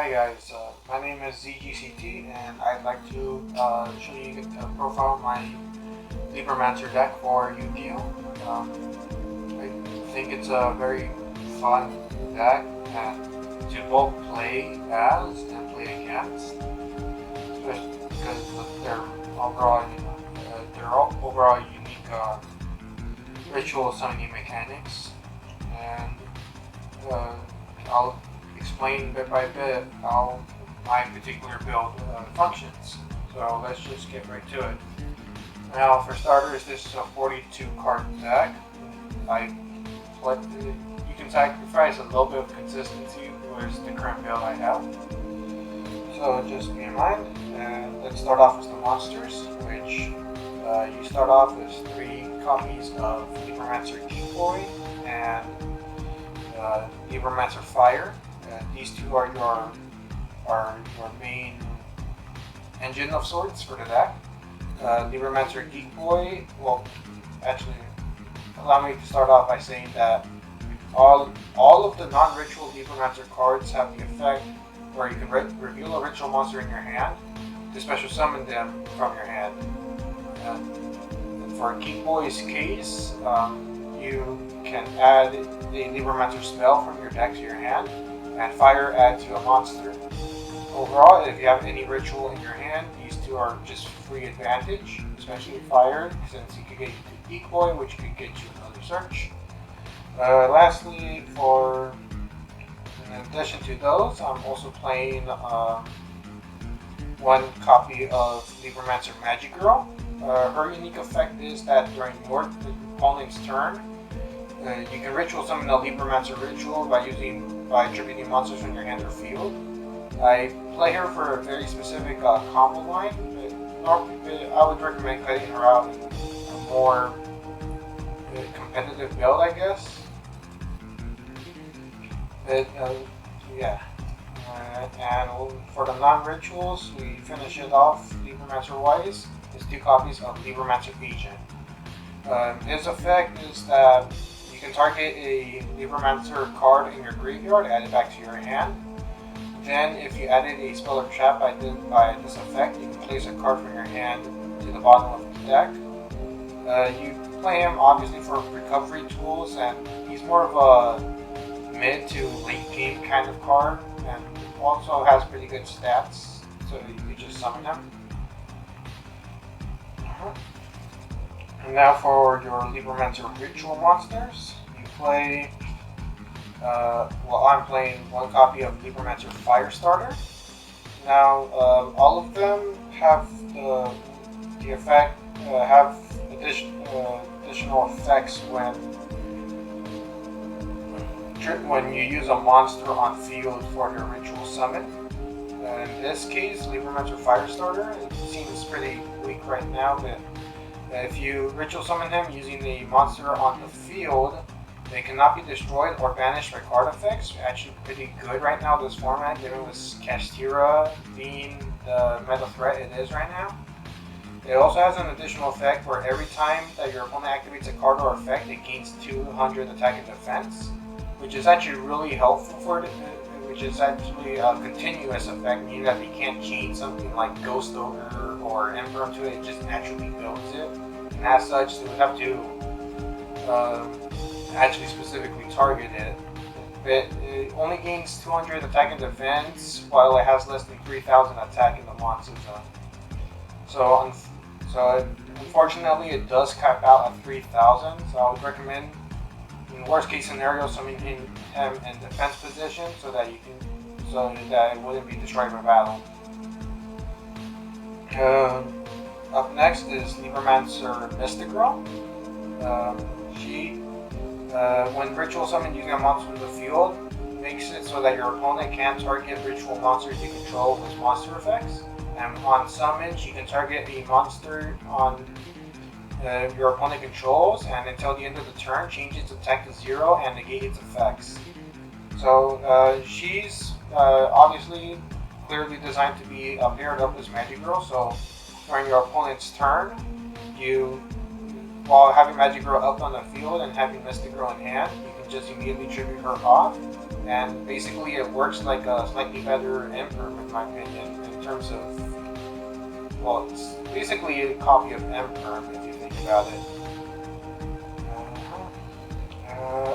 Hi guys, my name is ZGCT and I'd like to show you a profile of my Libromancer deck for Yugioh. I think it's a very fun deck to both play as and play against, especially because of their overall unique ritual summoning mechanics. And I'll explain bit by bit how my particular build functions. So let's just get right to it. Now, for starters, this is a 42 card deck. You can sacrifice a little bit of consistency with the current build I have. So just be in mind. And let's start off with the monsters, which you start off with 3 copies of Libromancer Yugioh and Libromancer Fire. These two are your main engine of sorts for the deck. Libromancer Yugioh, well, actually, allow me to start off by saying that all of the non-ritual Libromancer cards have the effect where you can reveal a ritual monster in your hand to special summon them from your hand. And for Yugioh's case, you can add a Libromancer spell from your deck to your hand, and Fire adds you a monster. Overall, if you have any ritual in your hand, these two are just free advantage, especially Fire, since you could get you to Yugioh, which could get you another search. Lastly, in addition to those, I'm also playing 1 copy of Libromancer Magic Girl. Her unique effect is that during your opponent's turn, you can ritual summon a Libromancer ritual by attributing monsters from your hand or field. I play her for a very specific combo line, but I would recommend cutting her out in a more competitive build, I guess. But yeah. And for the non-rituals, we finish it off Libromancer-wise. There's 2 copies of Libromancer Agent. His effect is that you can target a Libromancer card in your graveyard, add it back to your hand. Then, if you added a spell or trap by this effect, you can place a card from your hand to the bottom of the deck. You play him obviously for recovery tools, and he's more of a mid to late game kind of card, and also has pretty good stats, so you can just summon him. And now for your Libromancer ritual monsters, you play, I'm playing 1 copy of Libromancer Firestarter. Now, all of them have the effect, have additional effects when you use a monster on field for your ritual summon. In this case, Libromancer Firestarter, it seems pretty weak right now, but if you ritual summon him using the monster on the field, they cannot be destroyed or banished by card effects. Actually pretty good right now this format, given with Castira being the meta threat it is right now. It also has an additional effect where every time that your opponent activates a card or effect, it gains 200 attack and defense, which is actually really helpful for it, which is actually a continuous effect, meaning that they can't chain something like Ghost Ogre or Emperor to it, it just naturally builds it. And as such, they would have to actually specifically target it. But it only gains 200 attack and defense, while it has less than 3,000 attack in the monster zone. So unfortunately, it does cap out at 3,000, so I would recommend, in worst case scenario, summoning him in defense position so that it wouldn't be destroyed by battle. Up next is Libromancer Mystic Girl. When ritual summon using a monster from the field, makes it so that your opponent can't target ritual monsters you control with monster effects. And on summons, you can target a monster on your opponent controls, and until the end of the turn, change its attack to 0 and negate its effects. So she's obviously clearly designed to be paired up with Magic Girl, so during your opponent's turn, while having Magic Girl up on the field and having Mystic Girl in hand, you can just immediately tribute her off, and basically it works like a slightly better Emperor in my opinion in terms of, well, it's basically a copy of Emperor if you think about it.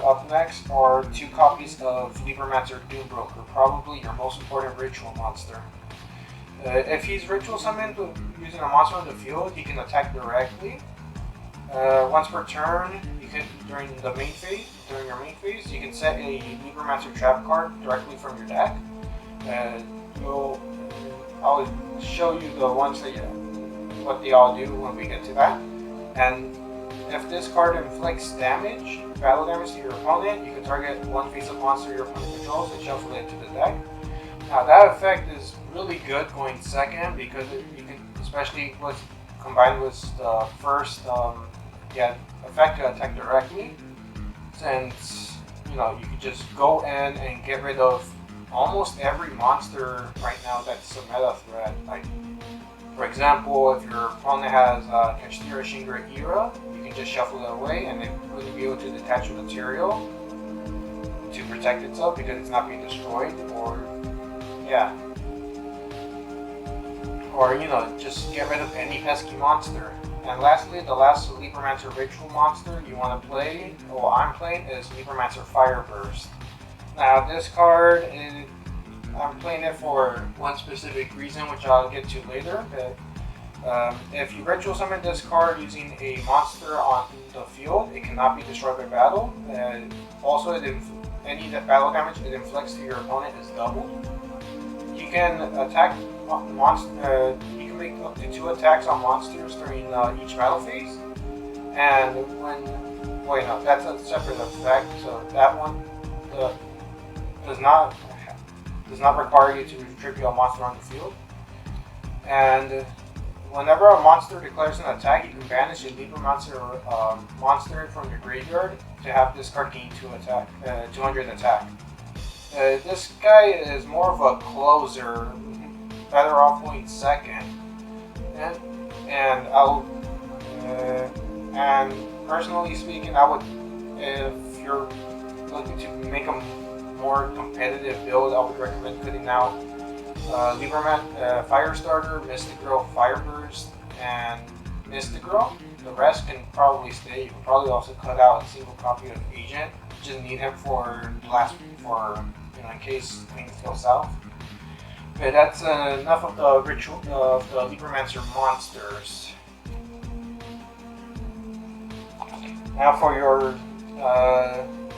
Up next are 2 copies of Libromancer Doombroker, probably your most important ritual monster. If he's ritual summoned using a monster on the field, he can attack directly. Once per turn, you can during your main phase, you can set a Libromancer trap card directly from your deck. I'll show you the ones that what they all do when we get to that. And if this card inflicts battle damage to your opponent, you can target one face-up monster your opponent controls and shuffle it to the deck. Now that effect is really good going second because you can, especially combined with the first effect to attack directly, since you can just go in and get rid of almost every monster right now that's a meta threat. Like, for example, if your opponent has Kashtira Shingra Era, you can just shuffle it away and it wouldn't be able to detach the material to protect itself because it's not being destroyed, or just get rid of any pesky monster. And lastly, the last Libromancer ritual monster you want to play, I'm playing, is Libromancer Fireburst. Now this card, I'm playing it for one specific reason, which I'll get to later. But if you ritual summon this card using a monster on the field, it cannot be destroyed by battle. Also, any battle damage it inflicts to your opponent is doubled. You can attack monster. You can make up to 2 attacks on monsters during each battle phase. And that's a separate effect. So that one does not require you to tribute a monster on the field. And whenever a monster declares an attack, you can banish a Libromancer monster from your graveyard to have this card gain 200 attack. This guy is more of a closer, better off going second. And personally speaking, I would, if you're looking to make a more competitive build, I would recommend putting out Firestarter, Mystic Girl, Fireburst, and Mystic Girl. The rest can probably stay. You can probably also cut out a single copy of Agent. You just need him for in case things go south. But that's enough of the ritual of the Libromancer monsters. Now for your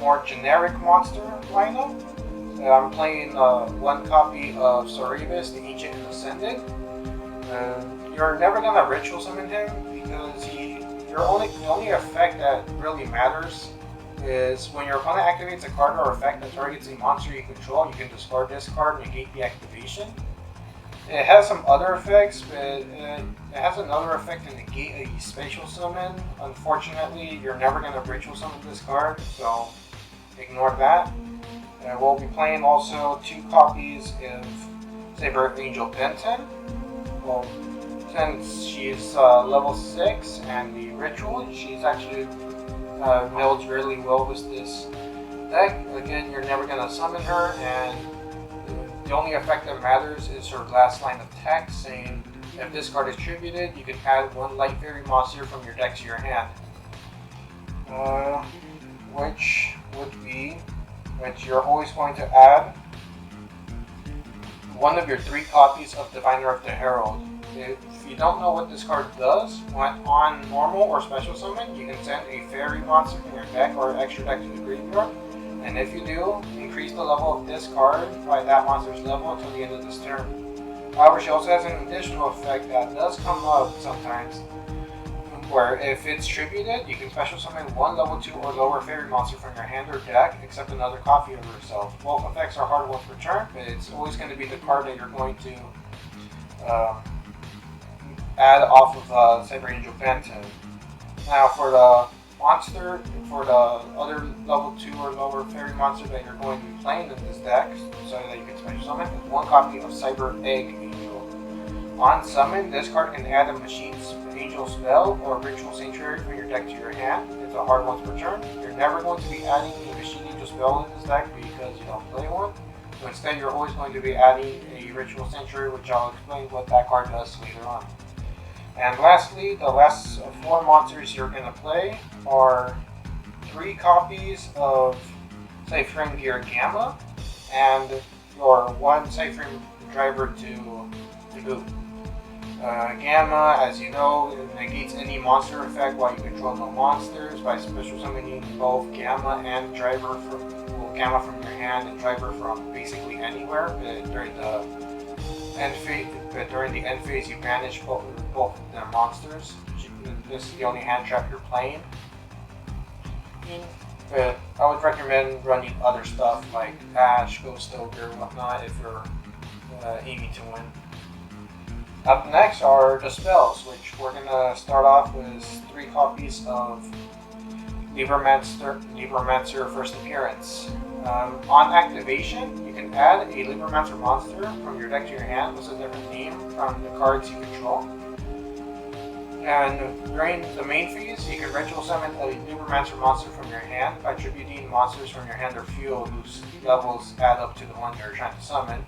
more generic monster lineup, I'm playing 1 copy of Soribus, the Ancient and Ascended. You're never gonna ritual summon him because the only effect that really matters is when your opponent activates a card or effect that targets a monster you control, you can discard this card and negate the activation. It has some other effects, but it has another effect to negate a spatial summon. Unfortunately, you're never going to ritual summon this card, so ignore that. We'll be playing also 2 copies of Saber Angel Benton. Well, since she's level 6 and the ritual, she's actually melds really well with this deck. Again, you're never going to summon her, and the only effect that matters is her last line of text saying if this card is tributed, you can add 1 Light Fairy monster from your deck to your hand. Which you're always going to add 1 of your 3 copies of Diviner of the Herald. If you don't know what this card does, when on normal or special summon, you can send a fairy monster from your deck or extra deck to the graveyard. And if you do, increase the level of this card by that monster's level until the end of this turn. However, she also has an additional effect that does come up sometimes, where if it's tributed, you can special summon 1 level 2 or lower fairy monster from your hand or deck, except another copy of herself. Both effects are hard once per turn, but it's always going to be the card that you're going to add off of Saber Angel Benton. Now for the other level 2 or lower fairy monster that you're going to be playing in this deck, so that you can special summon, is 1 copy of Cyber Egg Angel. On summon, this card can add a Machine Angel spell or Ritual Sanctuary from your deck to your hand. It's a hard once per turn. You're never going to be adding a Machine Angel ritual spell in this deck because you don't play one. So instead, you're always going to be adding a Ritual Sentry, which I'll explain what that card does later on. And lastly, the last 4 monsters you're going to play are 3 copies of Cyphering Gear Gamma and your 1 Cyphering driver to boot. Gamma, as you know, negates any monster effect while you control no monsters by special summoning both Gamma and driver Gamma from your hand and driver from basically anywhere. During the end phase, you banish both of their monsters. This is the only hand trap you're playing. But I would recommend running other stuff like Ash, Ghost Ogre, whatnot if you're aiming to win. Up next are the spells, which we're going to start off with 3 copies of Libromancer First Appearance. On activation, you can add a Libromancer monster from your deck to your hand with a different name from the cards you control. And during the main phase, you can ritual summon a Libromancer monster from your hand by attributing monsters from your hand or field whose levels add up to the one you're trying to summon.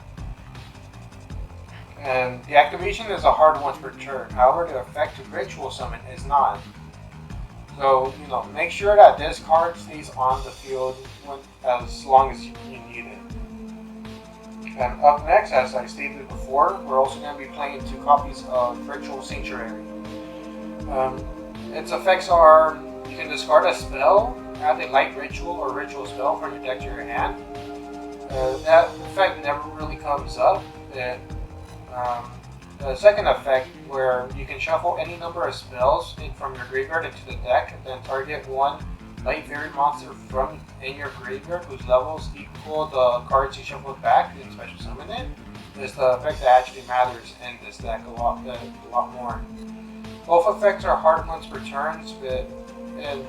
And the activation is a hard once per turn. However, the effect to ritual summon is not. So, make sure that this card stays on the field as long as you need it. And up next, as I stated before, we're also going to be playing 2 copies of Ritual Sanctuary. Its effects are, you can discard a spell, add a light ritual or ritual spell from your deck to your hand. That effect never really comes up. The second effect, where you can shuffle any number of spells from your graveyard into the deck, and then target 1 light varied monster from in your graveyard whose levels equal the cards you shuffled back and special summon it, is the effect that actually matters in this deck a lot more. Both effects are hard ones per turn, and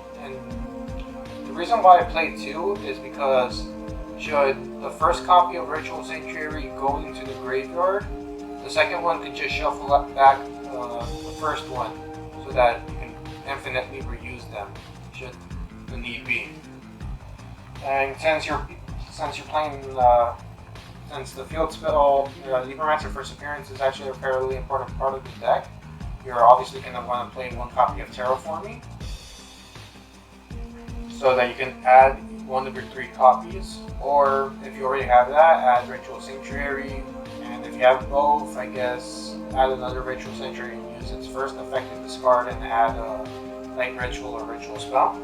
the reason why I play 2 is because should the first copy of Ritual Sanctuary go into the graveyard, the second one can just shuffle back the first one so that you can infinitely reuse them should the need be. And since the field spell Libromancer First Appearance is actually a fairly important part of the deck, you're obviously going to want to play 1 copy of Terraforming so that you can add 1 of your 3 copies, or if you already have that, add Ritual Sanctuary. And if you have both, I guess add another Ritual Sanctuary and use its first effective discard and add a light ritual or ritual spell.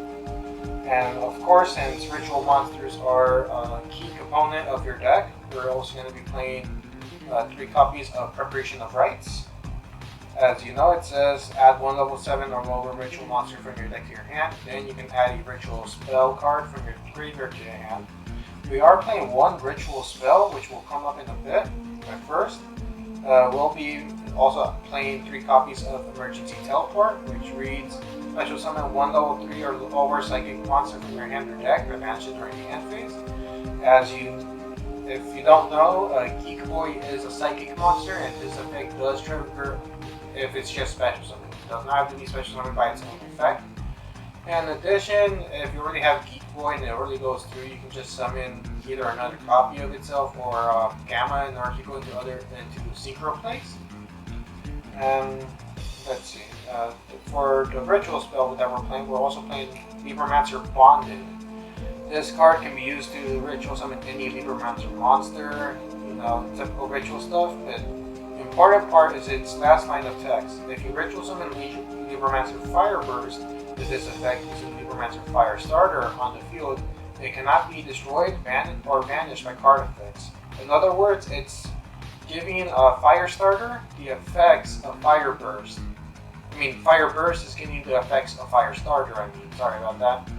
And of course, since ritual monsters are a key component of your deck, we're also going to be playing 3 copies of Preparation of Rites. As you know, it says add 1 level 7 or lower ritual monster from your deck to your hand. Then you can add a ritual spell card from your graveyard to your hand. We are playing 1 ritual spell, which will come up in a bit. But first, we'll be also playing 3 copies of Emergency Teleport, which reads special summon 1 level 3 or lower psychic monster from your hand or deck that vanishes during the end phase. If you don't know, Geek Boy is a psychic monster, and his effect does trigger if it's just special summon. It does not have to be special summoned by its own effect. In addition, if you already have Geek Boy and it already goes through, you can just summon either another copy of itself or Gamma in order to go into Synchro Place. And let's see, for the ritual spell that we're playing, we're also playing Libromancer Bonded. This card can be used to ritual summon any Libromancer monster, typical ritual stuff, but the important part is its last line of text. If you ritual summon Libromancer Fireburst with this effect using Libromancer Firestarter on the field, it cannot be destroyed, banned, or vanished by card effects. In other words, it's giving a Firestarter the effects of Fireburst. Fireburst is giving the effects of Firestarter, sorry about that.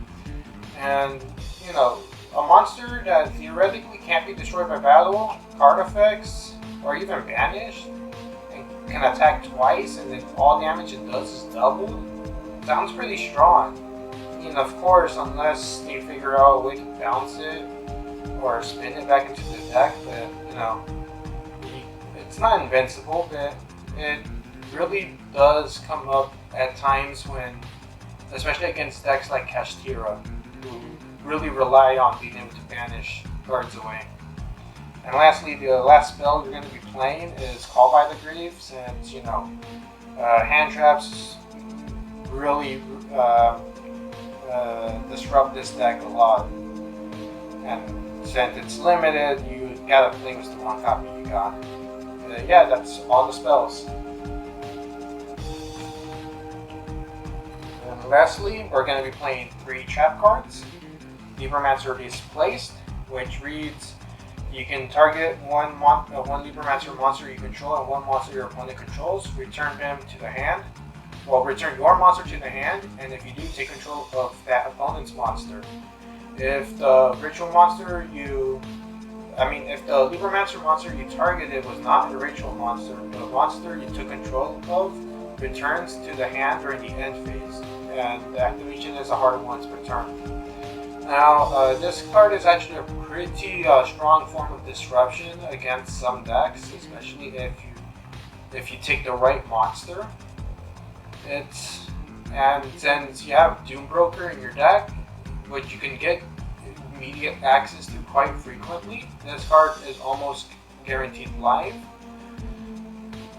And, a monster that theoretically can't be destroyed by battle, card effects, or even banished, and can attack twice, and then all damage it does is doubled, sounds pretty strong. Of course, unless they figure out a way to bounce it or spin it back into the deck, but, it's not invincible, but it really does come up at times when, especially against decks like Kashtira, who really rely on being able to banish cards away. And lastly, the last spell you're going to be playing is Call by the Grave, since, you know, hand traps really disrupt this deck a lot. And since it's limited, you gotta play with the one copy you got. Yeah, that's all the spells. And lastly, we're going to be playing 3 trap cards. Libromancer Displaced, which reads, you can target one Libromancer monster you control and one monster your opponent controls. Return them to the hand. Well, return your monster to the hand, and if you do, take control of that opponent's monster. If the ritual monster if the Libromancer monster you targeted was not a ritual monster, the monster you took control of returns to the hand during the end phase, and the activation is a hard once per turn. Now, this card is actually a pretty strong form of disruption against some decks, especially if you take the right monster. And since you have Doombroker in your deck, which you can get immediate access to quite frequently, this card is almost guaranteed live.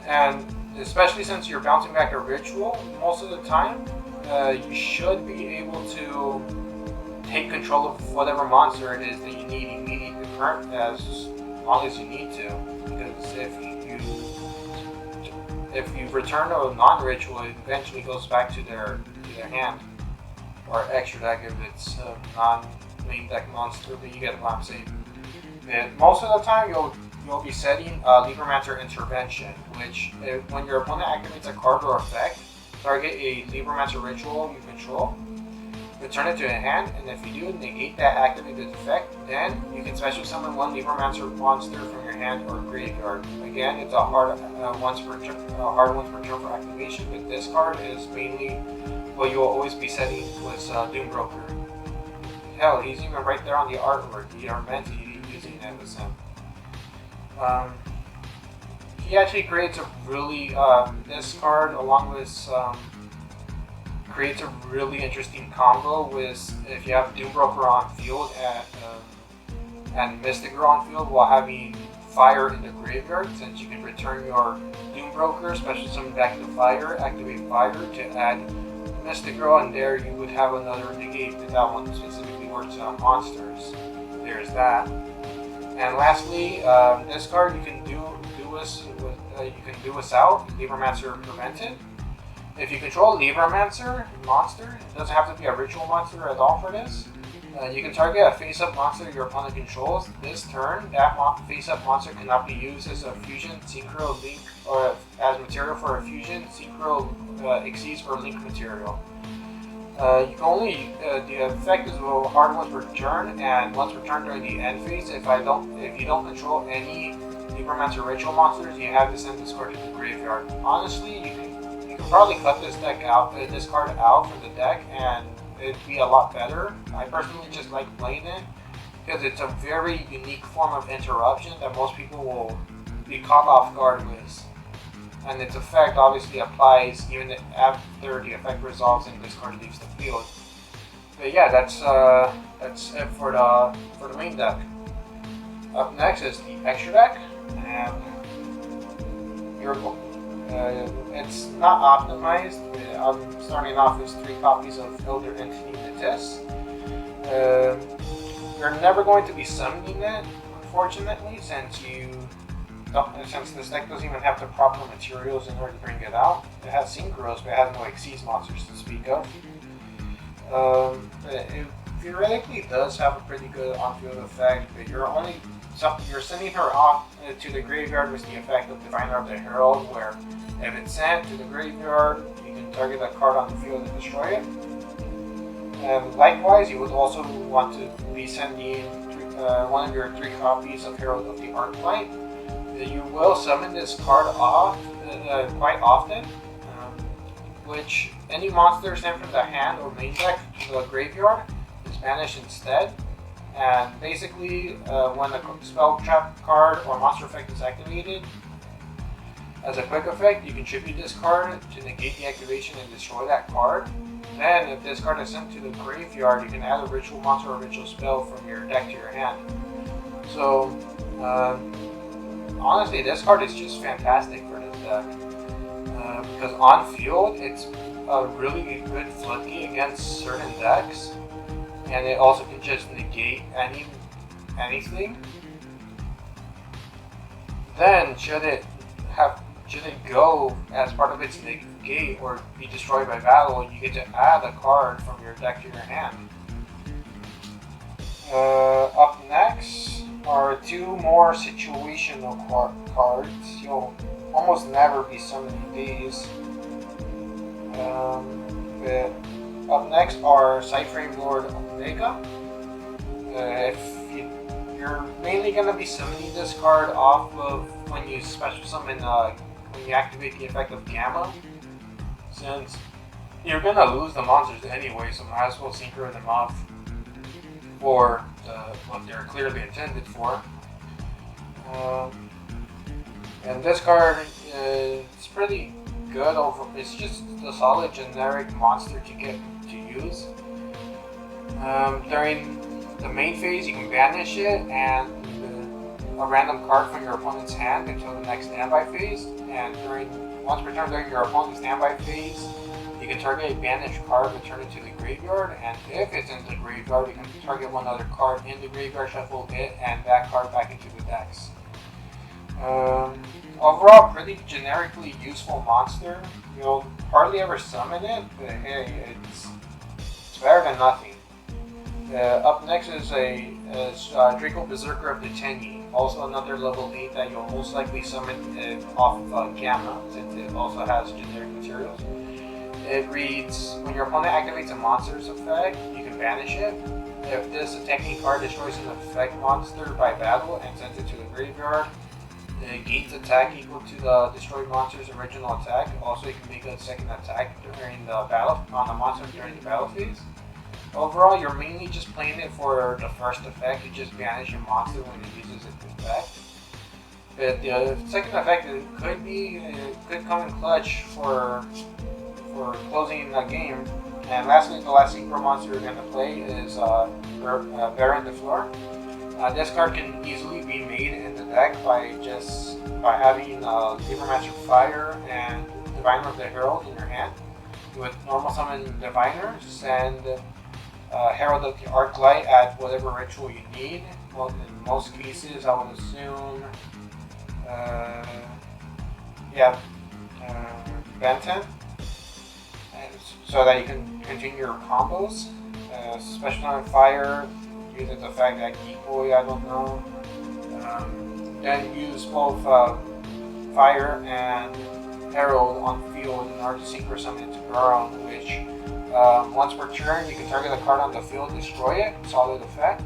And especially since you're bouncing back a ritual most of the time, you should be able to take control of whatever monster it is that you need immediately current as long as you need to. Because if you return a non-ritual, it eventually goes back to their hand or extra deck if it's a non-main deck monster, but you get what I'm saying. And most of the time, you'll be setting Libromancer Intervention, which when your opponent activates a card or effect, target a Libromancer ritual you control, return it to a hand, and if you do, negate that activated effect, then you can special summon one Libromancer monster from your hand or graveyard. Again, it's a hard once per turn for activation, but this card is mainly what you will always be setting with Doombroker. Hell, he's even right there on the artwork. You are meant to be using it with him. He actually creates a really this card along with creates a really interesting combo with if you have Doombroker on field and Mystic Girl on field while having Fire in the graveyard, since you can return your Doombroker, special summon back to Fire, activate Fire to add Mystic Girl, and there you would have another negate, but that one specifically works on monsters. There's that. And lastly, this card you can do without Libromancer Prevented. If you control Libromancer monster, it doesn't have to be a ritual monster at all for this. You can target a face-up monster your opponent controls. This turn, that face-up monster cannot be used as a fusion, synchro, link, or as material for a fusion, synchro, exceeds, or link material. You can only the effect is a hard once per turn, and once per turn during the end phase. If you don't control any Libromancer ritual monsters, you have to send this card to the graveyard. Honestly, you can probably cut this card out from the deck, and it'd be a lot better. I personally just like playing it because it's a very unique form of interruption that most people will be caught off guard with. And its effect obviously applies even after the effect resolves and this card leaves the field. But yeah, that's it for the main deck. Up next is the extra deck, and it's not optimized. I'm starting off with 3 copies of Elder Entity Natis. You're never going to be summoning it, unfortunately, since this deck doesn't even have the proper materials in order to bring it out. It has Synchros, but it has no Exceeds monsters to speak of. It theoretically does have a pretty good on-field effect, but you're sending her off to the graveyard with the effect of Diviner of the Herald, where if it's sent to the graveyard, you can target that card on the field and destroy it. And likewise, you would also want to be sending one of your 3 copies of Herald of the Arclight. You will summon this card off quite often, which any monster sent from the hand or main deck to the graveyard is banished instead. And basically, when a spell trap card or monster effect is activated, as a quick effect, you can tribute this card to negate the activation and destroy that card. Then, if this card is sent to the graveyard, you can add a ritual monster or ritual spell from your deck to your hand. So, honestly, this card is just fantastic for this deck. Because on field, it's a really good floodgate against certain decks, and it also can just negate anything. Then, should it go as part of its negate or be destroyed by battle, you get to add a card from your deck to your hand. Up next are two more situational cards. You'll almost never be summoning these. Up next are Cyframe Lord Omega. You're mainly going to be summoning this card off of when you special summon, when you activate the effect of Gamma. Since you're going to lose the monsters anyway, so might as well synchro them off for what they're clearly intended for. And this card is pretty good. It's just a solid generic monster to get to use. During the main phase, you can banish it and a random card from your opponent's hand until the next standby phase. And once per turn during your opponent's standby phase, you can target a banished card, return it to the graveyard, and if it's in the graveyard, you can target one other card in the graveyard, shuffle it, and that card back into the decks. Overall, pretty generically useful monster. You'll hardly ever summon it, but hey, it's better than nothing. Up next is Draco Berserker of the Tenyi, also another level 8 that you'll most likely summon off of Gamma, since it also has generic materials. It reads, when your opponent activates a monster's effect, you can banish it. If this attacking card destroys an effect monster by battle and sends it to the graveyard, it gains attack equal to the destroyed monster's original attack. Also, you can make a second attack during the battle on the monster during the battle phase. Overall, you're mainly just playing it for the first effect. You just banish your monster when it uses its effect. But the second effect could come in clutch for closing the game. And lastly, the last Libromancer you're going to play is Baron the Floor. This card can easily be made in the deck by having Libromancer Fire and Diviner of the Herald in your hand. You would normal summon Diviners and Herald of the Arclight at whatever ritual you need. Well, in most cases, I would assume, Benton, so that you can continue your combos. Especially on Fire, due to the fact that Geekboy, I don't know. Then use both Fire and Herald on field in order to synchro summon it to Baron, which once per turn you can target a card on the field, destroy it, solid effect.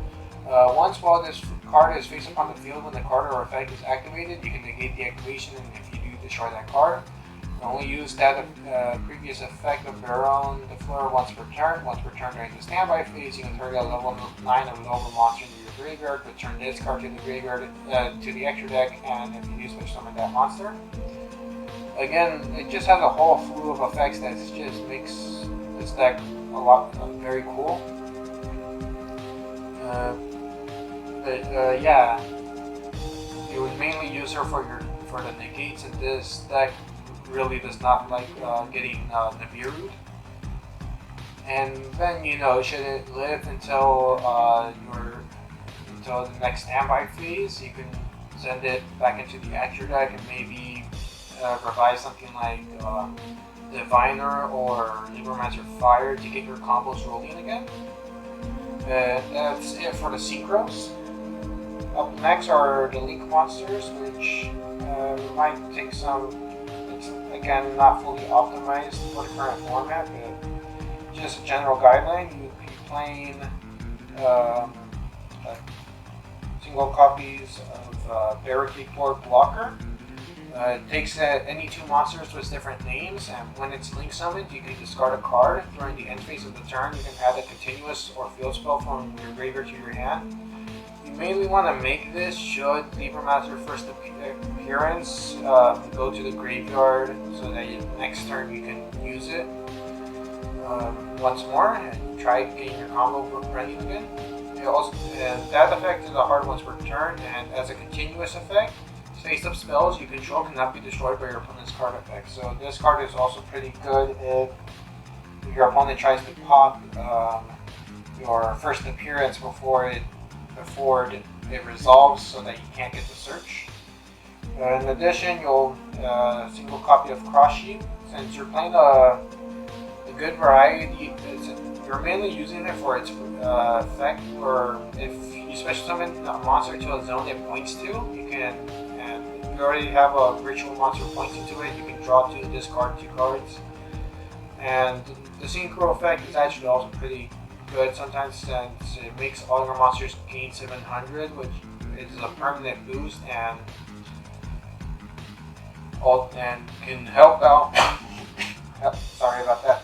Once while this card is faced upon the field when the card or effect is activated, you can negate the activation, and if you do, destroy that card. You can only use that previous effect of Baron the Floor once per turn. Once per turn during the standby phase, you can target a level 9 of a lower monster into your graveyard, return this card to the graveyard to the extra deck, and if you do, switch summon that monster. Again, it just has a whole slew of effects that just makes this deck very cool. Yeah, you would mainly use her for the negates, and this deck really does not like getting Nibiru'd. And then should it live until the next standby phase, you can send it back into the extra deck and maybe revise something like Diviner or Libromancer Fire to get your combos rolling again. That's it for the synchros. Up next are the Link monsters, which might take some. It's again not fully optimized for the current format, but just a general guideline. You would be playing single copies of Barricade Board Blocker. It takes any two monsters with different names, and when it's link summoned, you can discard a card. During the end phase of the turn, you can add a continuous or field spell from your graveyard to your hand. You mainly want to make this should Libromancer first appearance go to the graveyard, so that next turn you can use it. once more and try getting your combo running again. That effect is a hard one to return, and as a continuous effect, face-up spells you control cannot be destroyed by your opponent's card effect. So this card is also pretty good if your opponent tries to pop your first appearance before it resolves, so that you can't get the search. In addition, you'll single copy of Cross Sheet. Since you're playing a good variety, you're mainly using it for its effect, or if you special summon a monster to a zone it points to, you can, and if you already have a ritual monster pointing to it, you can draw 2, discard 2 cards. And the synchro effect is actually also pretty good sometimes, since it makes all your monsters gain 700, which is a permanent boost, and can help out. Sorry about that.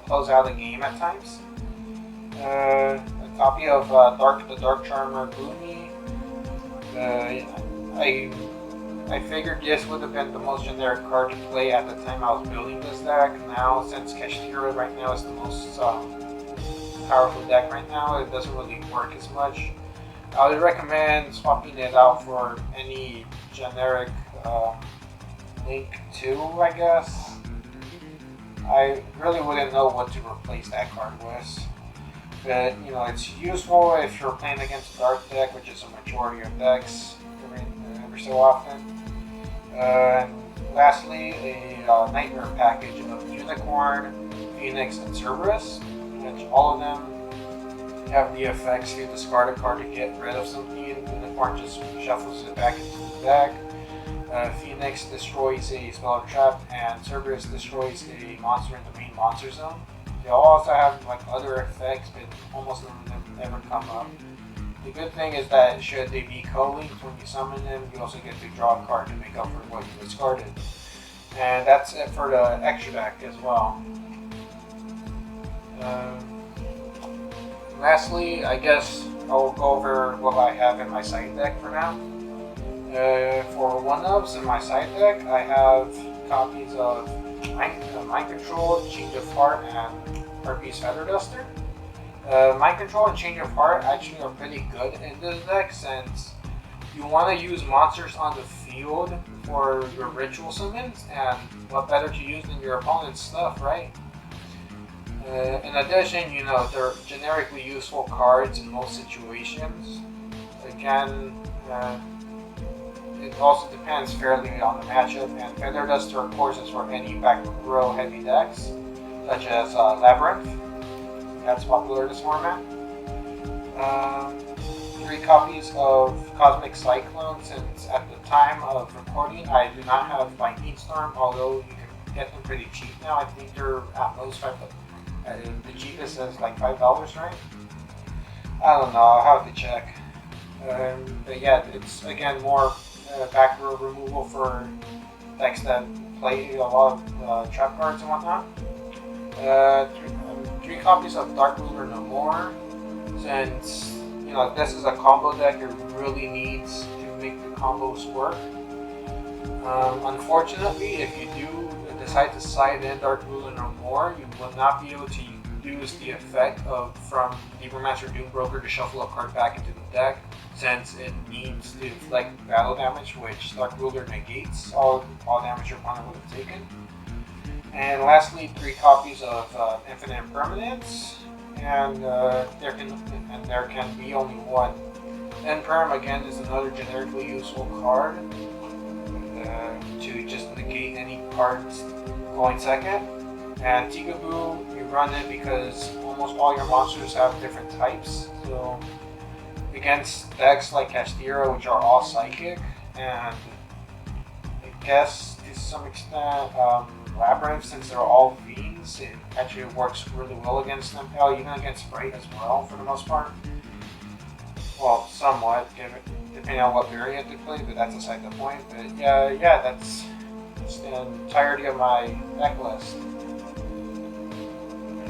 Close out a game at times. A copy of the Dark Charmer Gloomy. I figured this would have been the most generic card to play at the time I was building this deck. Now, since Kashtira right now is the most powerful deck right now, it doesn't really work as much. I would recommend swapping it out for any generic Link 2, I guess. I really wouldn't know what to replace that card with. But, you know, it's useful if you're playing against a dark deck, which is a majority of decks every so often. And lastly, a Nightmare package of Unicorn, Phoenix, and Cerberus, which all of them have the effects. You discard a card to get rid of something, Unicorn just shuffles it back into the deck. Phoenix destroys a spell or trap, and Cerberus destroys a monster in the main monster zone. They all also have like other effects, but almost none of them ever come up. The good thing is that should they be co-linked when you summon them, you also get to draw a card to make up for what you discarded. And that's it for the extra deck as well. Lastly, I guess I'll go over what I have in my side deck for now. For one-ups in my side deck, I have copies of Mind Control, Change of Heart, and Harpy's Feather Duster. Mind Control and Change of Heart actually are pretty good in this deck, since you want to use monsters on the field for your ritual summons, and what better to use than your opponent's stuff, right? In addition, you know, they're generically useful cards in most situations. Again, it also depends fairly on the matchup, and Feather Duster, of course, is for any back row heavy decks, such as Labyrinth. That's popular this format. 3 copies of Cosmic Cyclone, since at the time of recording I do not have Lightning Storm, although you can get them pretty cheap now. I think they're at most $5. The cheapest is like $5, right? I don't know, I'll have to check. But yeah, it's again more back row removal for decks that play a lot of trap cards and whatnot. 3 copies of Dark Ruler No More, since you know this is a combo deck, it really needs to make the combos work. Unfortunately, if you do decide to side in Dark Ruler No More, you will not be able to use the effect of from Libromancer Doombroker to shuffle a card back into the deck, since it needs to inflict battle damage, which Dark Ruler negates all damage your opponent would have taken. And lastly, 3 copies of Infinite Impermanence, and there can be only one. Imperm again is another generically useful card to just negate any cards going second. And Tikaboo, you run it because almost all your monsters have different types. So against decks like Kashtira, which are all psychic, and I guess to some extent Labyrinth, since they're all fiends, it actually works really well against them. Hell, even against Sprite as well, for the most part. Well, somewhat, depending on what variant they play, but that's aside the point. But yeah, that's the entirety of my deck list.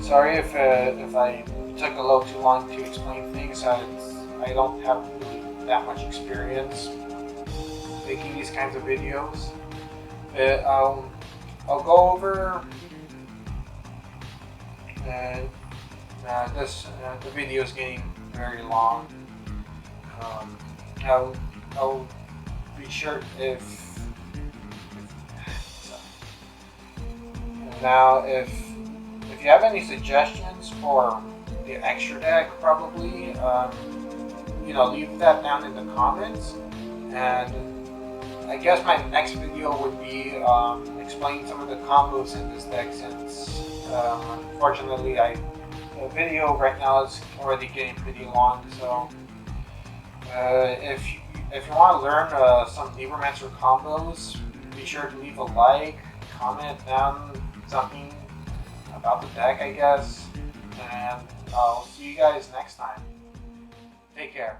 Sorry if I took a little too long to explain things. I don't have really that much experience making these kinds of videos. But I'll go over And the video is getting very long. Um, I'll be sure if now if you have any suggestions for the extra deck, probably leave that down in the comments. And I guess my next video would be explaining some of the combos in this deck, since unfortunately the video right now is already getting pretty long. So if you want to learn some Libromancer combos, be sure to leave a like, comment down something about the deck, I guess, and I'll see you guys next time. Take care.